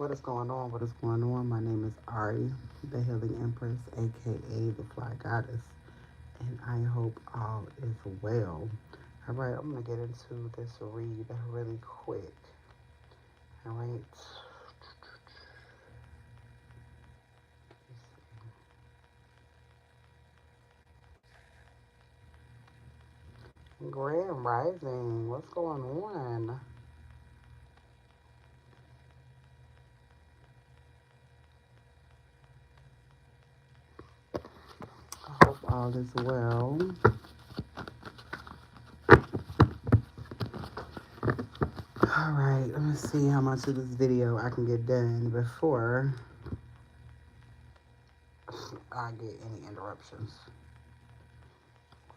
What is going on? What is going on? My name is Ari, the Healing Empress, aka the Fly Goddess, and I hope all is well. All right, I'm gonna get into this read really quick. All right. Grand Rising, what's going on? I hope all is well. All right, let me see how much of this video I can get done before I get any interruptions.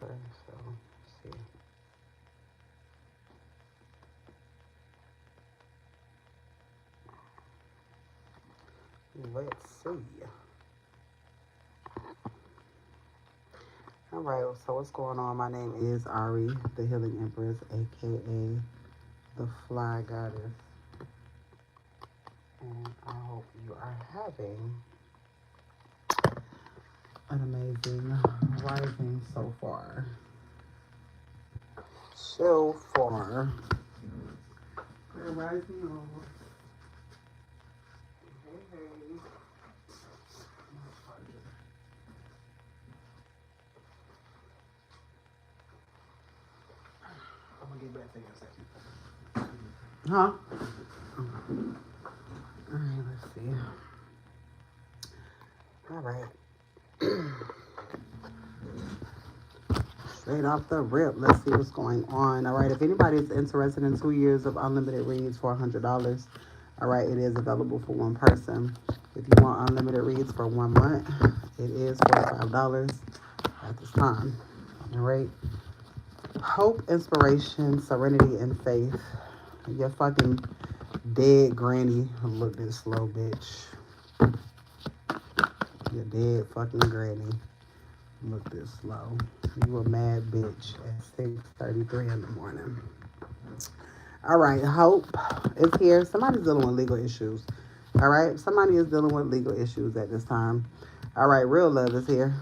Okay, so let's see. Let's see. All right, so what's going on? My name is Ari, the Healing Empress, aka the Fly Goddess, and I hope you are having an amazing rising so far. So far. Grand Rising over. Hey, hey. I'm gonna get back to you in a second. Huh? All right, let's see. All right. Straight off the rip, let's see what's going on. All right, if anybody is interested in 2 years of unlimited reads for $100, all right, it is available for one person. If you want unlimited reads for 1 month, it is $45 at this time. All right. Hope, inspiration, serenity, and faith. Your fucking dead granny. Look this slow, bitch. Your dead fucking granny. Look this slow. You a mad bitch at 6:33 in the morning. All right, hope is here. Somebody's dealing with legal issues. All right, somebody is dealing with legal issues at this time. All right, real love is here.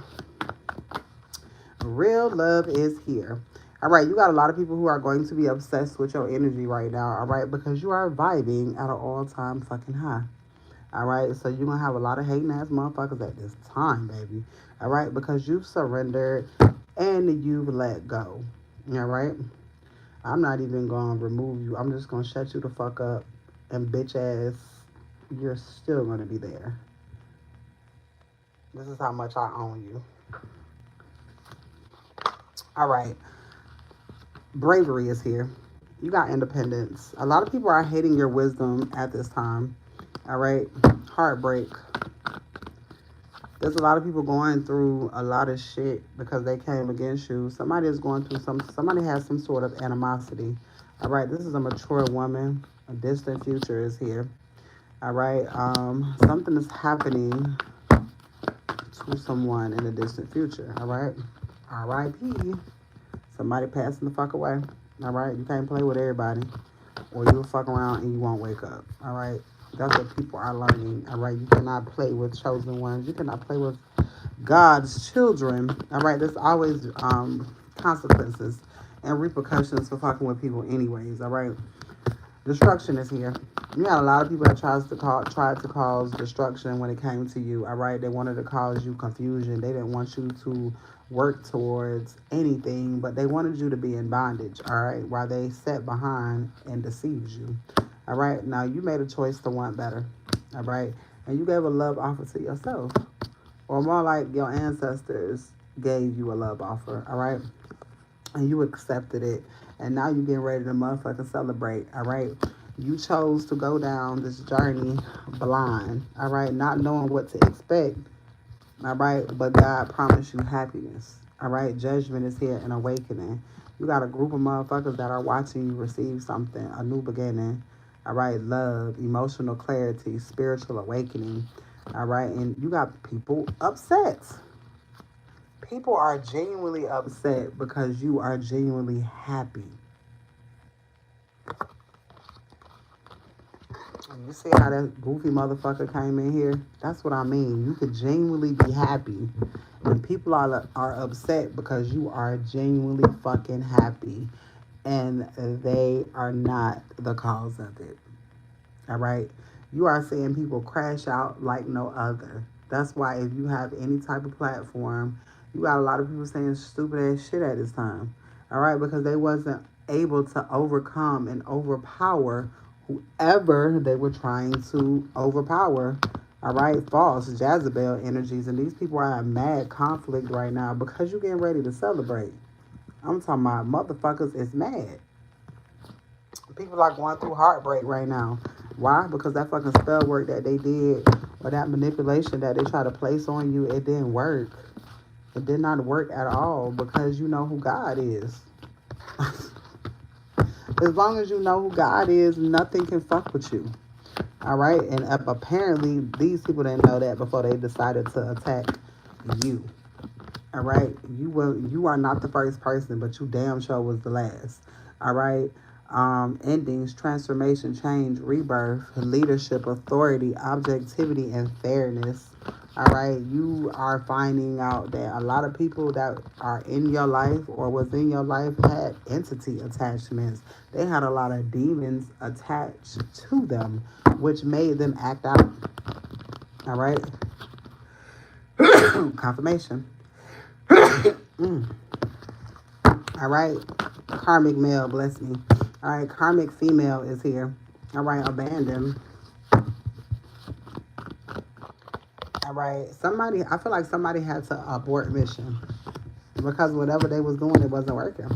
Real love is here. All right, you got a lot of people who are going to be obsessed with your energy right now. All right, because you are vibing at an all-time fucking high. All right, so you're gonna have a lot of hating ass motherfuckers at this time, baby. All right, because you've surrendered and you've let go. All right, I'm not even gonna remove you. I'm just gonna shut you the fuck up, and bitch ass, you're still gonna be there. This is how much I own you. All right, bravery is here. You got independence. A lot of people are hating your wisdom at this time. All right, heartbreak. There's a lot of people going through a lot of shit because they came against you. Somebody is going through somebody has some sort of animosity. All right, this is a mature woman. A distant future is here. All right, something is happening to someone in the distant future. All right, R.I.P. Somebody passing the fuck away. All right, you can't play with everybody, or you'll fuck around and you won't wake up. All right, that's what people are learning. All right, you cannot play with chosen ones. You cannot play with God's children. All right, there's always consequences and repercussions for fucking with people, anyways. All right, destruction is here. You had a lot of people that tried to cause destruction when it came to you. All right, they wanted to cause you confusion. They didn't want you to work towards anything, but they wanted you to be in bondage. All right, while they sat behind and deceived you. All right, now you made a choice to want better. All right, and you gave a love offer to yourself, or more like your ancestors gave you a love offer. All right, and you accepted it, and now you're getting ready to motherfucking celebrate. All right, you chose to go down this journey blind. All right, not knowing what to expect. All right, but God promised you happiness. All right, judgment is here and awakening. You got a group of motherfuckers that are watching you receive something, a new beginning. All right, love, emotional clarity, spiritual awakening. All right, and you got people upset. People are genuinely upset because you are genuinely happy. You see how that goofy motherfucker came in here? That's what I mean. You could genuinely be happy. And people are upset because you are genuinely fucking happy. And they are not the cause of it. All right? You are seeing people crash out like no other. That's why if you have any type of platform, you got a lot of people saying stupid ass shit at this time. All right? Because they wasn't able to overcome and overpower whoever they were trying to overpower. All right, false Jezebel energies, and these people are in mad conflict right now because you're getting ready to celebrate. I'm talking about motherfuckers is mad. People are going through heartbreak right now. Why? Because that fucking spell work that they did or that manipulation that they try to place on you, it didn't work. It did not work at all because you know who God is. As long as you know who God is, nothing can fuck with you. All right? And apparently, these people didn't know that before they decided to attack you. All right? You are not the first person, but you damn sure was the last. All right? Endings, transformation, change, rebirth, leadership, authority, objectivity, and fairness. All right, you are finding out that a lot of people that are in your life or was in your life had entity attachments. They had a lot of demons attached to them, which made them act out. All right, confirmation. All right, karmic male, bless me. All right, karmic female is here. All right, abandoned. All right, I feel like somebody had to abort mission because whatever they was doing, it wasn't working.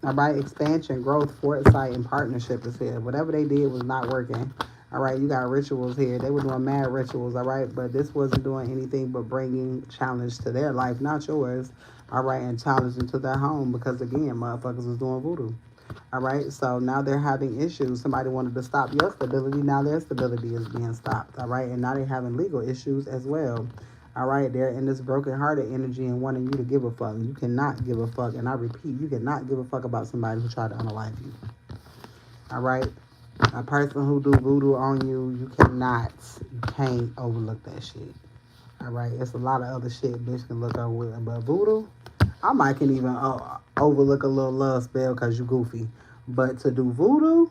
All right, expansion, growth, foresight, and partnership is here. Whatever they did was not working. All right, you got rituals here. They were doing mad rituals, all right, but this wasn't doing anything but bringing challenge to their life, not yours. All right, and challenge into their home because, again, motherfuckers was doing voodoo. All right, so now they're having issues. Somebody wanted to stop your stability. Now their stability is being stopped. All right, and now they're having legal issues as well. All right, they're in this broken-hearted energy and wanting you to give a fuck. You cannot give a fuck, and I repeat, you cannot give a fuck about somebody who tried to unalive you. All right, a person who do voodoo on you, you can't overlook that shit. All right, it's a lot of other shit bitch can look over with, but voodoo, I might can even overlook a little love spell because you goofy. But to do voodoo,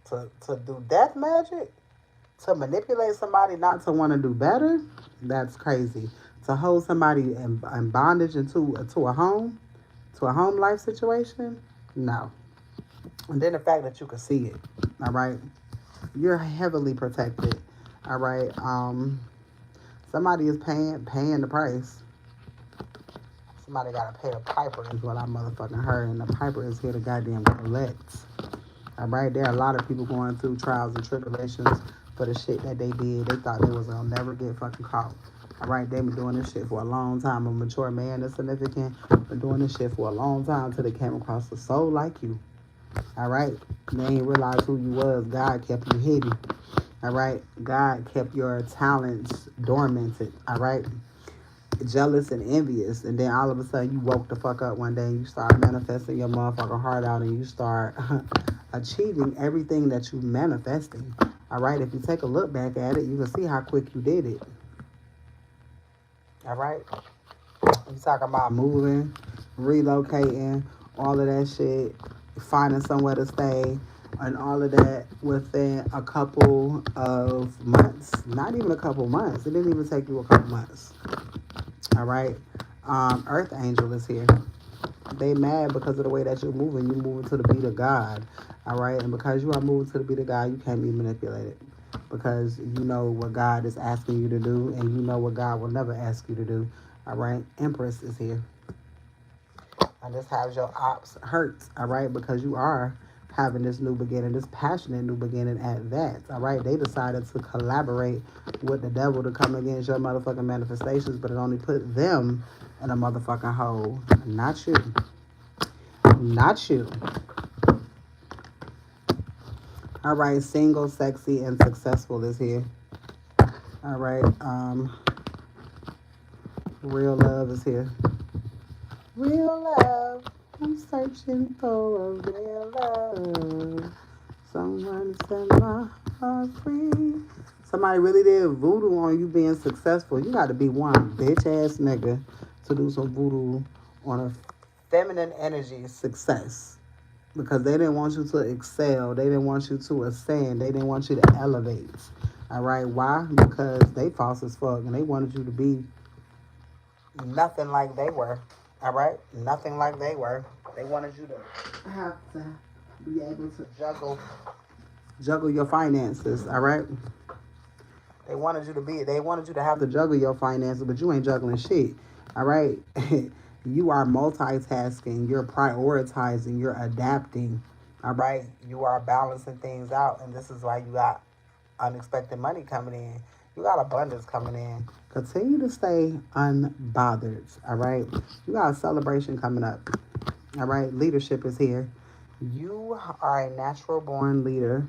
to do death magic, to manipulate somebody not to want to do better, that's crazy. To hold somebody in bondage to a home life situation, no. And then the fact that you can see it, all right? You're heavily protected, all right? Somebody is paying the price. Somebody gotta pay a piper is what I motherfucking heard, and the piper is here to goddamn collect. All right, there are a lot of people going through trials and tribulations for the shit that they did. They thought they was gonna never get fucking caught. All right, they been doing this shit for a long time. A mature man is significant. Been doing this shit for a long time till they came across a soul like you. All right, they ain't realize who you was. God kept you hidden. All right, God kept your talents dormanted. All right, jealous and envious, and then all of a sudden you woke the fuck up one day and you start manifesting your motherfucking heart out and you start achieving everything that you manifesting. All right, if you take a look back at it, you can see how quick you did it. All right, you talking about moving, relocating, all of that shit, finding somewhere to stay, and all of that within a couple of months. Not even a couple months. It didn't even take you a couple months. All right. Earth Angel is here. They mad because of the way that you're moving. You're moving to the beat of God. All right. And because you are moving to the beat of God, you can't be manipulated. Because you know what God is asking you to do, and you know what God will never ask you to do. All right. Empress is here. And this has your ops hurt. All right. Because you are having this new beginning, this passionate new beginning at that. All right. They decided to collaborate with the devil to come against your motherfucking manifestations, but it only put them in a motherfucking hole. Not you. Not you. All right. Single, sexy, and successful is here. All right. Real love is here. Real love. I'm searching for a real love. Someone set my heart free. Somebody really did voodoo on you being successful. You got to be one bitch ass nigga to do some voodoo on a feminine energy success. Because they didn't want you to excel. They didn't want you to ascend. They didn't want you to elevate. All right. Why? Because they false as fuck and they wanted you to be nothing like they were. All right. Nothing like they were. They wanted you to have to be able to juggle your finances. All right. They wanted you to have to juggle your finances, but you ain't juggling shit. All right. You are multitasking, you're prioritizing, you're adapting. All right. You are balancing things out. And this is why you got unexpected money coming in. You got abundance coming in. Continue to stay unbothered. All right. You got a celebration coming up. All right. Leadership is here. You are a natural born leader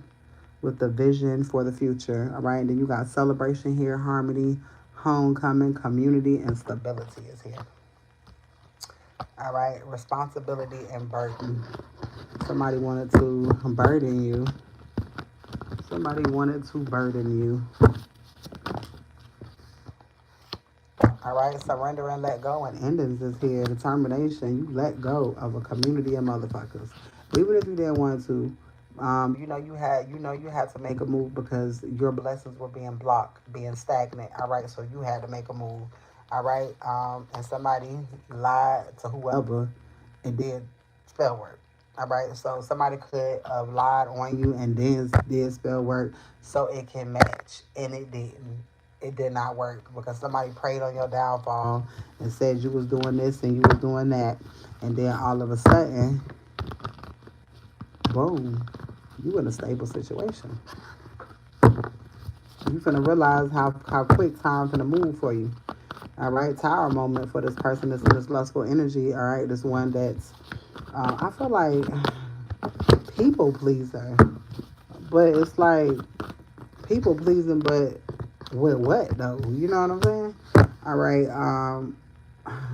with the vision for the future. All right. And then you got celebration here, harmony, homecoming, community, and stability is here. All right, responsibility and burden. Somebody wanted to burden you. Somebody wanted to burden you. All right, surrender and let go. And endings is here. Determination. You let go of a community of motherfuckers. Even if you didn't want to, you had to make a move because your blessings were being blocked, being stagnant. All right, so you had to make a move. All right, and somebody lied to whoever and did spell work. All right, so somebody could have lied on you and then did spell work so it can match, and it didn't. It did not work because somebody preyed on your downfall and said you was doing this and you was doing that, and then all of a sudden, boom, you in a stable situation. You finna realize how quick time finna move for you. All right, tower moment for this person that's in this lustful energy. All right, this one that's, I feel like people pleaser, but it's like people pleasing, but with what though? You know what I'm saying? All right,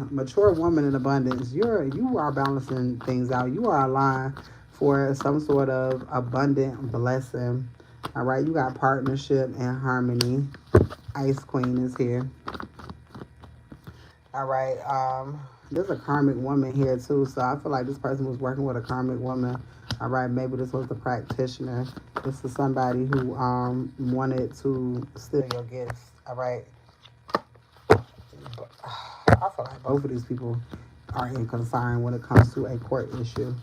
mature woman in abundance. You are balancing things out. You are aligned for some sort of abundant blessing. All right, you got partnership and harmony. Ice Queen is here. All right. There's a karmic woman here too, so I feel like this person was working with a karmic woman. All right, maybe this was the practitioner. This is somebody who wanted to steal your gifts. All right. I feel like both of these people are in concern when it comes to a court issue.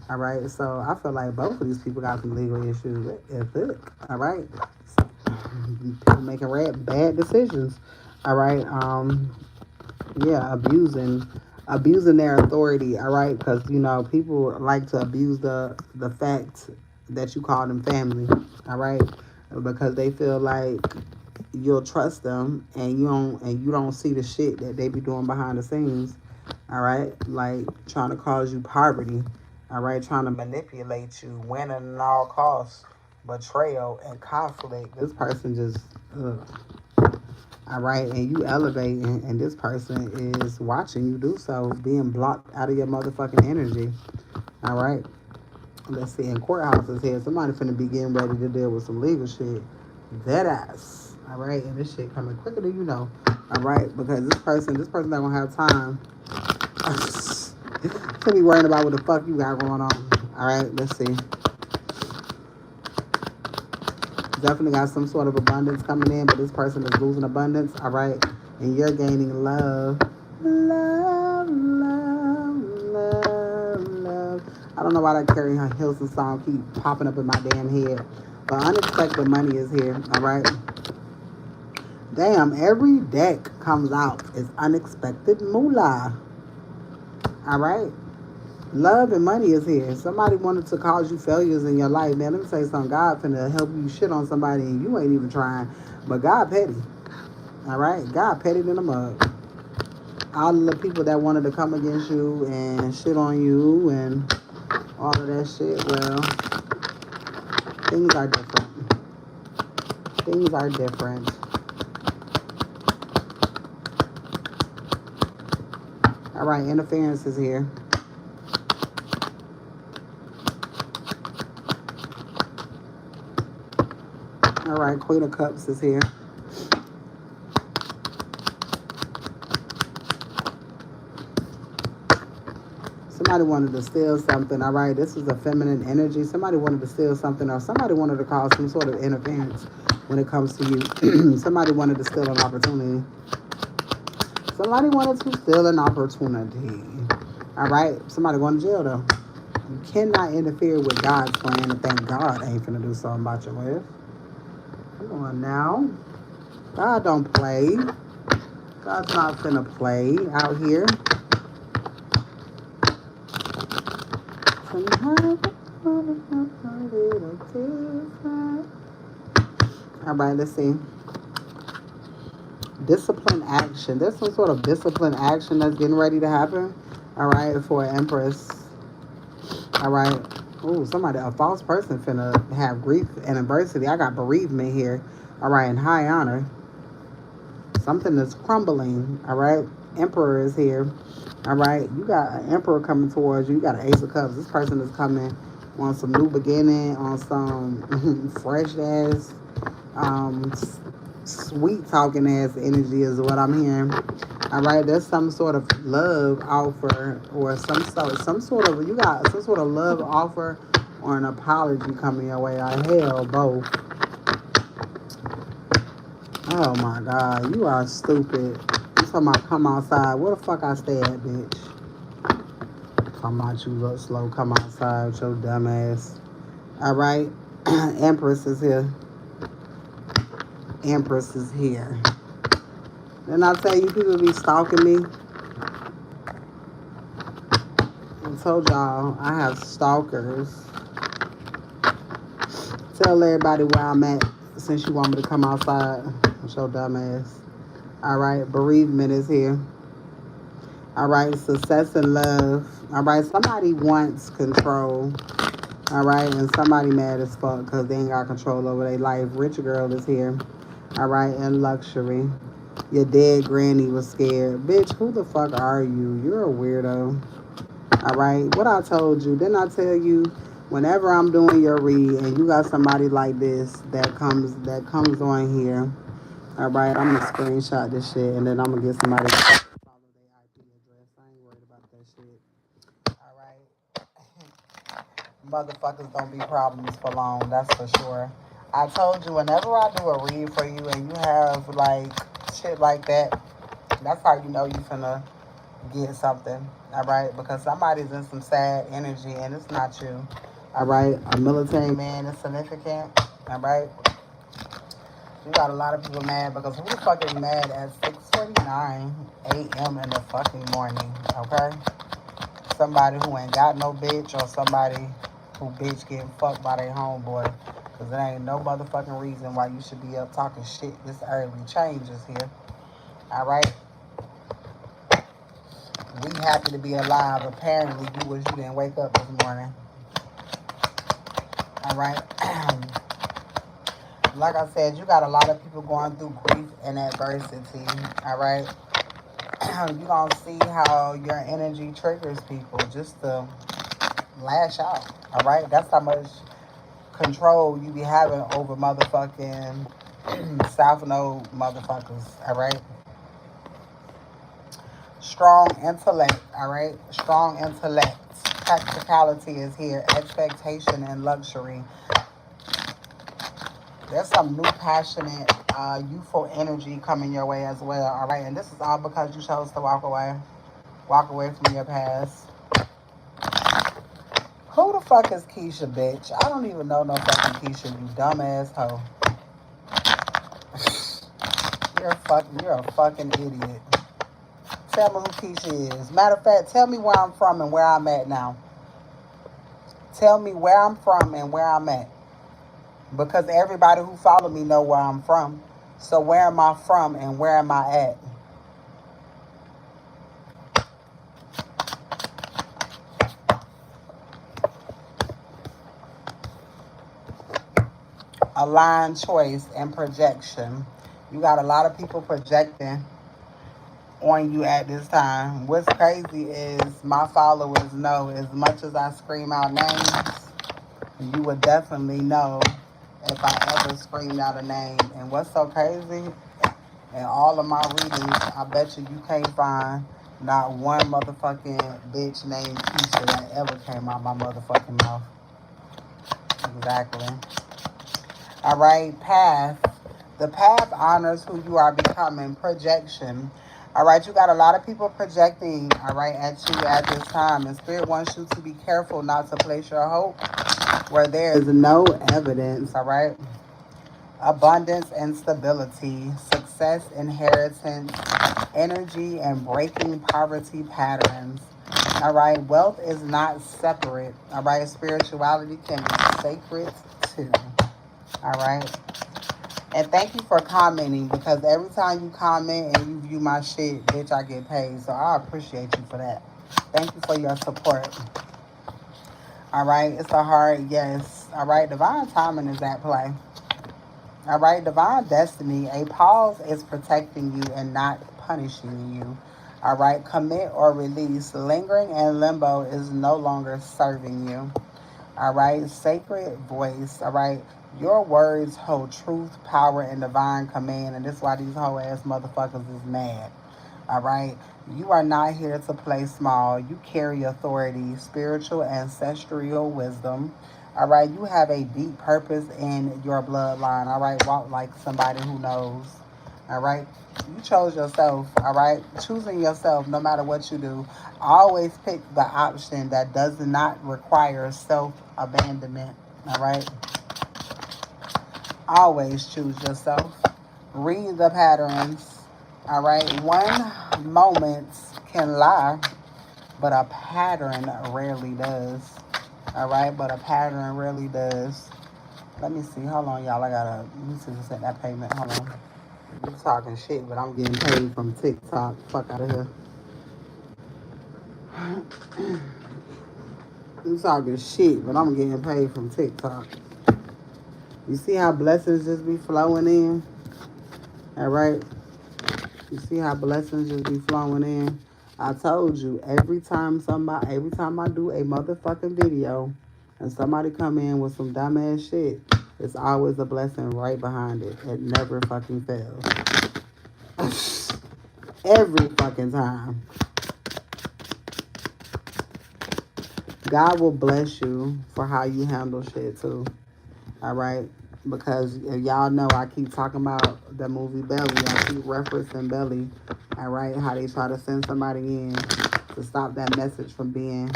All right, so I feel like both of these people got some legal issues. All right, people making bad decisions. All right, yeah, abusing their authority. All right, because people like to abuse the fact that you call them family. All right, because they feel like you'll trust them and you don't see the shit that they be doing behind the scenes. All right, like trying to cause you poverty. All right, trying to manipulate you, winning at all costs, betrayal and conflict. This person just, all right, and you elevate, and this person is watching you do so, being blocked out of your motherfucking energy. All right, let's see. In courthouses here, somebody finna be getting ready to deal with some legal shit. That ass. All right, and this shit coming quicker than you know. All right, because this person not gonna have time to be worrying about what the fuck you got going on. All right, let's see. Definitely got some sort of abundance coming in, but this person is losing abundance. All right, and you're gaining love. Love, love, love, love. I don't know why that Carrie Hilson song keep popping up in my damn head, but unexpected money is here. All right. Damn, every deck comes out is unexpected moolah. All right. Love and money is here. Somebody wanted to cause you failures in your life. Man, let me tell you something. God finna help you shit on somebody and you ain't even trying. But God petty. All right? God petty than a mug. All of the people that wanted to come against you and shit on you and all of that shit, well, things are different. Things are different. All right, interference is here. All right, Queen of Cups is here. Somebody wanted to steal something, all right? This is a feminine energy. Somebody wanted to steal something, or somebody wanted to cause some sort of interference when it comes to you. Somebody wanted to steal an opportunity. Somebody wanted to steal an opportunity. All right? Somebody going to jail, though. You cannot interfere with God's plan and think God ain't finna do something about your life. Come on now. God don't play. God's not finna play out here. All right, let's see. Discipline action. There's some sort of discipline action that's getting ready to happen. All right, for Empress. All right. Ooh, somebody, a false person finna have grief and adversity. I got bereavement here. All right, and high honor. Something is crumbling. All right. Emperor is here. All right. You got an emperor coming towards you. You got an ace of cups. This person is coming on some new beginning, on some fresh ass, sweet talking ass energy is what I'm hearing. All right. There's some sort of love offer or some sort of, you got some sort of love offer or an apology coming your way. Hell, both. Oh my God, you are stupid. You talking about come outside. Where the fuck I stay at, bitch? Talking about you look slow, come outside with your dumb ass. All right, Empress is here. Empress is here. Didn't I tell you people be stalking me? I told y'all I have stalkers. Tell everybody where I'm at since you want me to come outside with your dumb ass. All right, bereavement is here. All right, success and love. All right, somebody wants control. All right, and somebody mad as fuck because they ain't got control over their life. Rich girl is here. All right, and luxury. Your dead granny was scared. Bitch, who the fuck are you? You're a weirdo. All right, what I told you, didn't I tell you? Whenever I'm doing your read and you got somebody like this that comes on here, all right, I'm gonna screenshot this shit and then I'm gonna get somebody to follow their IP address. I ain't worried about that shit. All right, motherfuckers don't be problems for long. That's for sure. I told you whenever I do a read for you and you have like shit like that, that's how you know you finna get something. All right, because somebody's in some sad energy and it's not you. All right, a military man is significant. All right, you got a lot of people mad because who the fuck is mad at 6:49 a.m. in the fucking morning? Okay, somebody who ain't got no bitch or somebody who bitch getting fucked by their homeboy. Because there ain't no motherfucking reason why you should be up talking shit this early. Change is here. All right. We happy to be alive. Apparently, you wish you didn't wake up this morning. All right. Like I said, you got a lot of people going through grief and adversity. All right. You gonna see how your energy triggers people just to lash out. All right. That's how much control you be having over motherfucking South Node motherfuckers. All right. Strong intellect. All right. Strong intellect. Practicality is here. Expectation and luxury. There's some new passionate, youthful energy coming your way as well. All right. And this is all because you chose to walk away. Walk away from your past. Who the fuck is Keisha, bitch? I don't even know no fucking Keisha, you dumbass hoe. You're a fucking idiot. Tell me who Keisha is. Matter of fact, tell me where I'm from and where I'm at now. Tell me where I'm from and where I'm at. Because everybody who follow me know where I'm from. So where am I from and where am I at? Aligned choice and projection. You got a lot of people projecting on you at this time. What's crazy is my followers know as much as I scream out names, you would definitely know if I ever screamed out a name. And what's so crazy, in all of my readings, I bet you can't find not one motherfucking bitch named Keisha that ever came out my motherfucking mouth. Exactly. All right, path. The path honors who you are becoming. Projection. All right, you got a lot of people projecting, all right, at you at this time. And Spirit wants you to be careful not to place your hope where there is no evidence, all right? Abundance and stability, success, inheritance, energy, and breaking poverty patterns. All right, wealth is not separate. All right, spirituality can be sacred too. All right, and thank you for commenting because every time you comment and you view my shit, bitch, I get paid. So I appreciate you for that. Thank you for your support. All right, it's a hard yes. All right, divine timing is at play. All right, divine destiny. A pause is protecting you and not punishing you. All right, commit or release. Lingering in limbo is no longer serving you. All right, sacred voice. All right, your words hold truth, power, and divine command, and this is why these whole ass motherfuckers is mad. All right, you are not here to play small. You carry authority, spiritual, ancestral wisdom. All right, you have a deep purpose in your bloodline. All right, walk like somebody who knows. All right, you chose yourself. All right, choosing yourself no matter what you do. Always pick the option that does not require self abandonment. All right, always choose yourself. Read the patterns. All right, one moment can lie, but a pattern rarely does. All right, but a pattern rarely does. Let me see. Hold on, y'all. I gotta. Let me see. Set that payment. Hold on. You talking shit, but I'm getting paid from TikTok. Fuck out of here. You talking shit, but I'm getting paid from TikTok. You see how blessings just be flowing in? All right. You see how blessings just be flowing in? I told you every time I do a motherfucking video and somebody come in with some dumbass shit, it's always a blessing right behind it. It never fucking fails. Every fucking time. God will bless you for how you handle shit too. All right. Because y'all know I keep talking about the movie Belly. I keep referencing Belly. All right. How they try to send somebody in to stop that message from being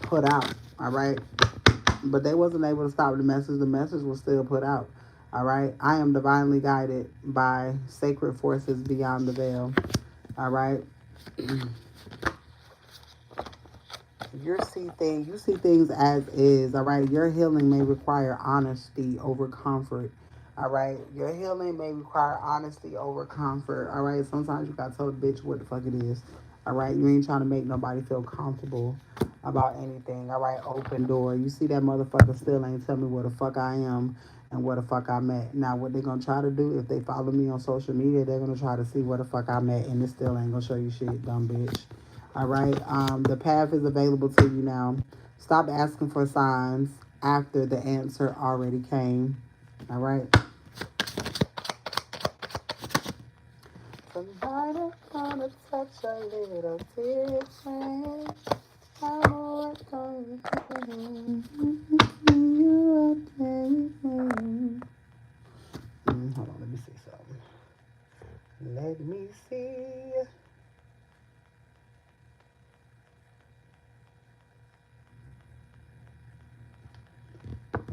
put out. All right. But they wasn't able to stop the message. The message was still put out. All right. I am divinely guided by sacred forces beyond the veil. All right. You see things as is. All right. Your healing may require honesty over comfort. All right. Your healing may require honesty over comfort. All right. Sometimes you gotta tell a bitch what the fuck it is. All right. You ain't trying to make nobody feel comfortable about anything. All right. Open door. You see that motherfucker still ain't tell me where the fuck I am and where the fuck I'm at. Now, what they gonna try to do if they follow me on social media, they're gonna try to see where the fuck I'm at, and it still ain't gonna show you shit, dumb bitch. All right. The path is available to you now. Stop asking for signs after the answer already came. All right. Somebody gonna touch a little different. I'm working. Hold on, let me see something. Let me see.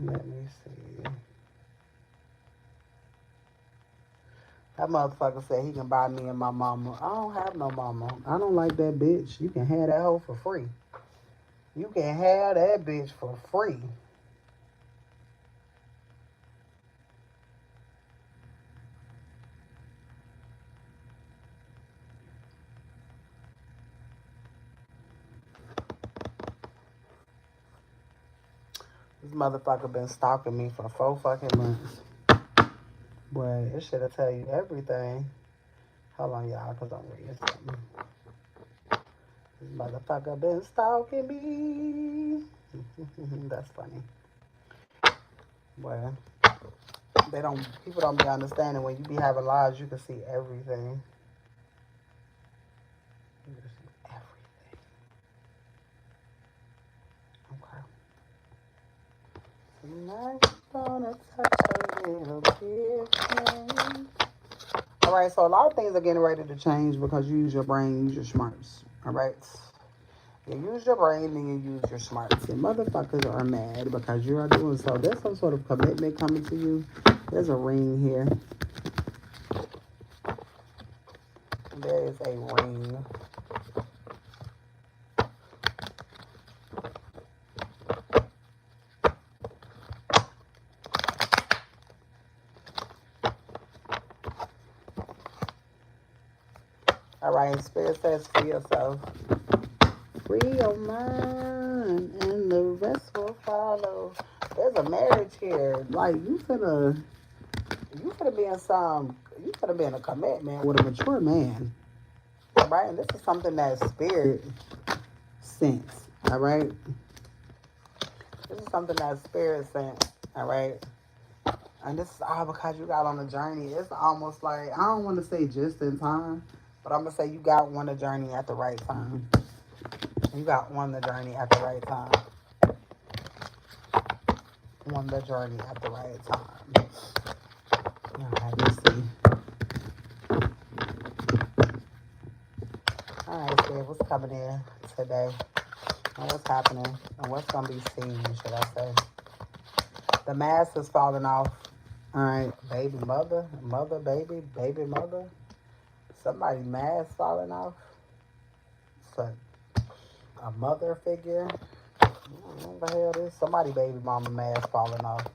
Let me see. That motherfucker said he can buy me and my mama. I don't have no mama. I don't like that bitch. You can have that hoe for free. You can have that bitch for free. This motherfucker been stalking me for 4 fucking months. Boy, it should have tell you everything. Hold on, y'all, because I'm reading something. This motherfucker been stalking me. That's funny. Boy. People don't be understanding when you be having lives, you can see everything. You can see everything. Okay. Tonight, gonna touch a little different. All right, so a lot of things are getting ready to change because you use your brain, use your smarts. All right. You use your brain and you use your smarts. And motherfuckers are mad because you are doing so. There's some sort of commitment coming to you. There's a ring here. There is a ring. All right, Spirit says free yourself. Free your mind and the rest will follow. There's a marriage here. Like you finna be in a commitment with a mature man. All right, and this is something that Spirit sense. All right, this is something that Spirit sent. All right, and this is all because you got on a journey. It's almost like, I don't want to say just in time, but I'm gonna say you got on the journey at the right time. You got on the journey at the right time. On the journey at the right time. All right, let's see. All right, Spirit, what's coming in today? And what's happening? And what's gonna be seen, should I say? The mask is falling off. All right, baby mother, baby mother. Somebody mask falling off. It's a mother figure. What the hell is somebody baby mama mask falling off?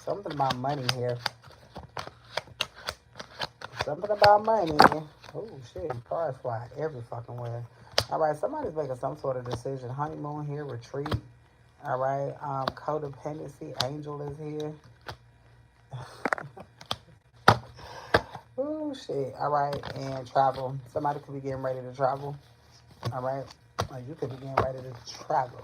Something about money here. Something about money. Oh shit, cars fly every fucking where. All right, somebody's making some sort of decision. Honeymoon here, retreat. All right, codependency. Angel is here. Oh shit. All right, and travel. Somebody could be getting ready to travel. All right, or you could be getting ready to travel.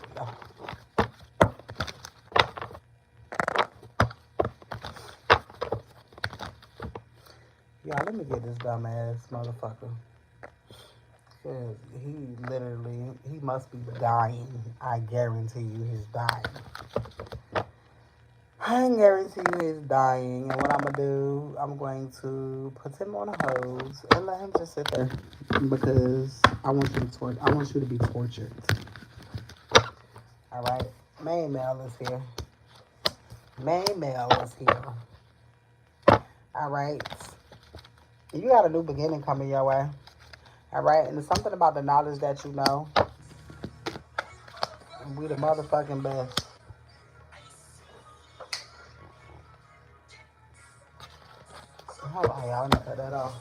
Y'all, let me get this dumbass motherfucker. Cause he must be dying. I guarantee you he's dying. I guarantee you he's dying. And what I'm gonna do, I'm going to put him on a hose and let him just sit there. Because I want you to be tortured. All right, main male is here. Main male is here. All right, you got a new beginning coming your way. All right, and there's something about the knowledge that you know. We the motherfucking best. Hold on, y'all. Let me cut that off.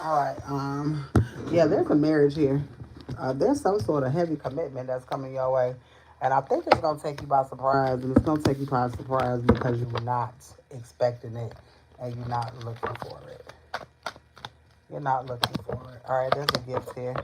All right. Yeah, there's a marriage here. There's some sort of heavy commitment that's coming your way, and I think it's gonna take you by surprise. And it's gonna take you by surprise because you're not expecting it, and you're not looking for it. You're not looking for it. All right. There's a gift here.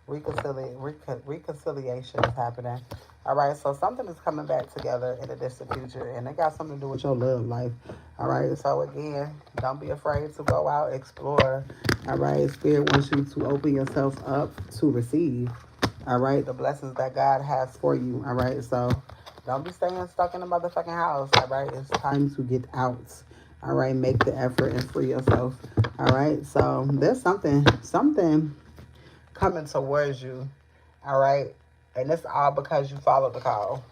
Reconciliation is happening. All right, so something is coming back together in the distant future, and it got something to do with your love life. All right, so again, don't be afraid to go out, explore. All right, Spirit wants you to open yourself up to receive. All right, the blessings that God has for you. All right, so don't be staying stuck in the motherfucking house. All right, it's time to get out. All right, make the effort and free yourself. All right, so there's something coming towards you, all right? And it's all because you followed the call,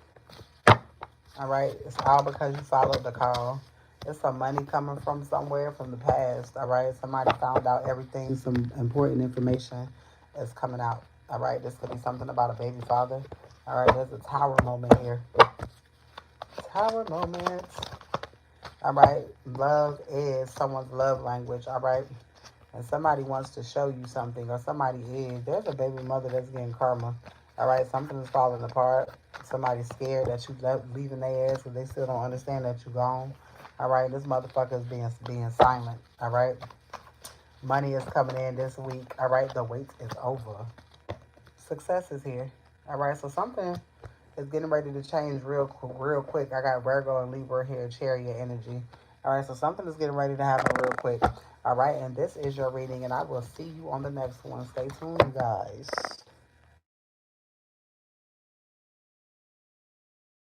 all right? It's all because you followed the call. There's some money coming from somewhere from the past, all right? Somebody found out everything, some important information is coming out, all right? This could be something about a baby father, all right? There's a tower moment here. Tower moment, all right? Love is someone's love language, all right? And somebody wants to show you something, or somebody is. There's a baby mother that's getting karma. All right, something is falling apart. Somebody's scared that you leaving their ass because they still don't understand that you gone. All right, this motherfucker is being silent. All right, money is coming in this week. All right, the wait is over. Success is here. All right, so something is getting ready to change real quick. I got Virgo and Libra here, Chariot energy. All right, so something is getting ready to happen real quick. All right, and this is your reading, and I will see you on the next one. Stay tuned, you guys.